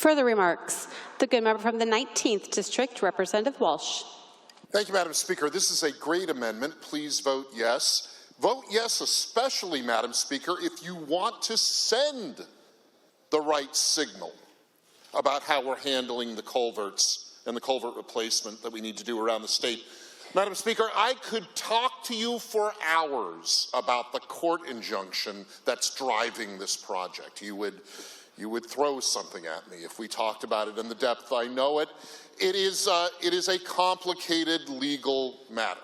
Further remarks? The good member from the 19th District, Representative Walsh. Thank you, Madam Speaker. This is a great amendment. Please vote yes. Vote yes, especially, Madam Speaker, if you want to send the right signal about how we're handling the culverts and the culvert replacement that we need to do around the state. Madam Speaker, I could talk to you for hours about the court injunction that's driving this project. You would throw something at me if we talked about it in the depth I know it. It is a complicated legal matter.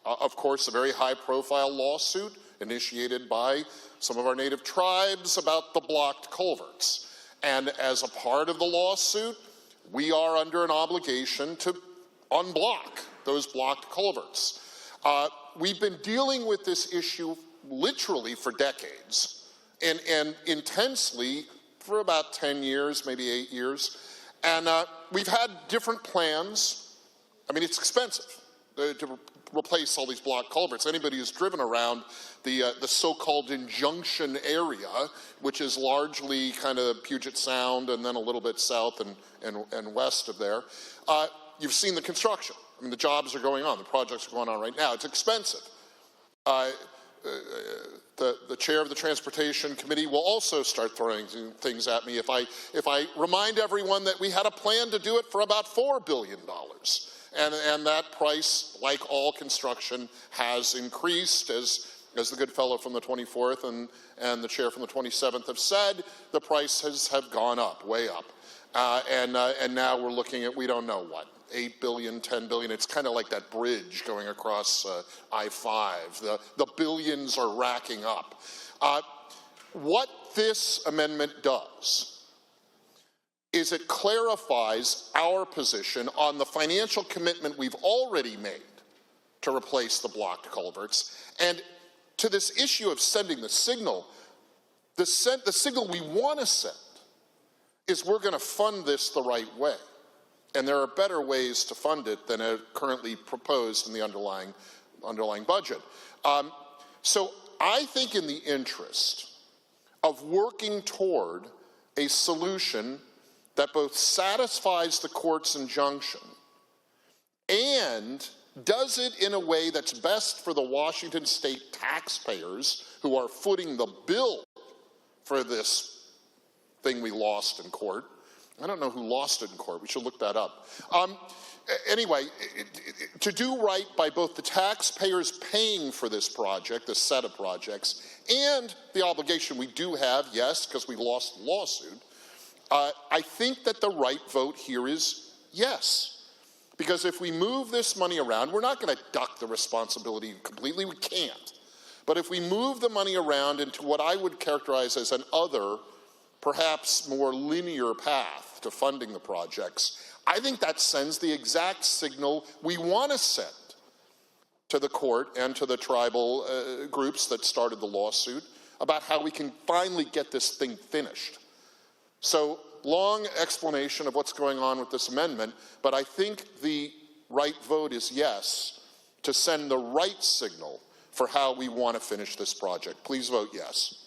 Of course, a very high-profile lawsuit initiated by some of our native tribes about the blocked culverts. And as a part of the lawsuit, we are under an obligation to unblock those blocked culverts. We've been dealing with this issue literally for decades and intensely for about 10 years, maybe 8 years. And we've had different plans. I mean, it's expensive to replace all these blocked culverts. Anybody who's driven around the so-called injunction area, which is largely kind of Puget Sound and then a little bit south and west of there, you've seen the construction. I mean, the jobs are going on. The projects are going on right now. It's expensive. The chair of the Transportation Committee will also start throwing things at me if I remind everyone that we had a plan to do it for about $4 billion. And that price, like all construction, has increased, as the good fellow from the 24th and the chair from the 27th have said. The prices have gone up, way up. And now we're looking at, we don't know what, 8 billion, 10 billion. It's kind of like that bridge going across I-5. The billions are racking up. What this amendment does is it clarifies our position on the financial commitment we've already made to replace the blocked culverts. And to this issue of sending the signal, the signal we want to send is we're going to fund this the right way. And there are better ways to fund it than are currently proposed in the underlying budget. So I think in the interest of working toward a solution that both satisfies the court's injunction and does it in a way that's best for the Washington state taxpayers who are footing the bill for this thing we lost in court. I don't know who lost it in court. We should look that up. Anyway, to do right by both the taxpayers paying for this project, this set of projects, and the obligation we do have, yes, because we lost the lawsuit, I think that the right vote here is yes. Because if we move this money around, we're not going to duck the responsibility completely. We can't. But if we move the money around into what I would characterize as an other, perhaps more linear path to funding the projects, I think that sends the exact signal we want to send to the court and to the tribal groups that started the lawsuit about how we can finally get this thing finished. So, long explanation of what's going on with this amendment, but I think the right vote is yes, to send the right signal for how we want to finish this project. Please vote yes.